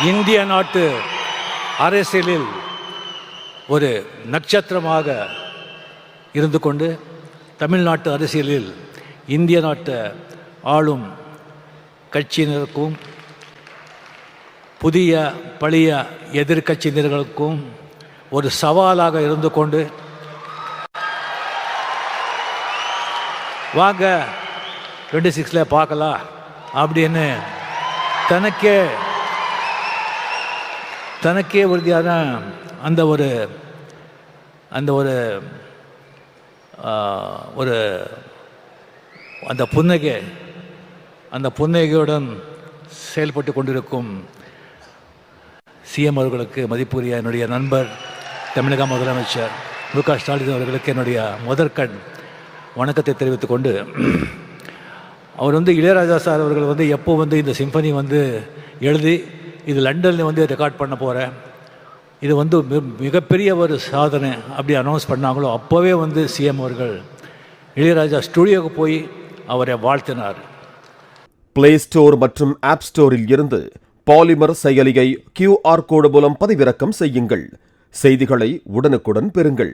இந்திய நாட்டு அரசியலில் ஒரு நட்சத்திரமாக இருந்து கொண்டு தமிழ்நாட்டு அரசியலில் இந்திய நாட்டு ஆளும் கட்சியினருக்கும் புதிய பழைய எதிர்கட்சியினர்களுக்கும் ஒரு சவாலாக இருந்து கொண்டு வாங்க 26 பார்க்கலாம் அப்படின்னு தனக்கே உறுதியான அந்த புன்னகையுடன் செயல்பட்டு கொண்டிருக்கும் சிஎம் அவர்களுக்கு மதிப்புரிய என்னுடைய நண்பர் தமிழக முதலமைச்சர் மு.க. ஸ்டாலின் அவர்களுக்கு என்னுடைய முதற்கண் வணக்கத்தை தெரிவித்துக் கொண்டு, அவர் இளையராஜா சார் அவர்கள் எப்போ இந்த சிம்பனி எழுதி இது லண்டனில் ரெக்கார்ட் பண்ண போகிறேன், இது மிகப்பெரிய ஒரு சாதனை அப்படி அனௌன்ஸ் பண்ணாங்களோ அப்போவே சிஎம் அவர்கள் இளையராஜா ஸ்டுடியோவுக்கு போய் அவரை வாழ்த்தினார். பிளே ஸ்டோர் மற்றும் ஆப் ஸ்டோரில் இருந்து பாலிமர் செயலியை QR கோடு மூலம் பதிவிறக்கம் செய்யுங்கள். செய்திகளை உடனுக்குடன் பெறுங்கள்.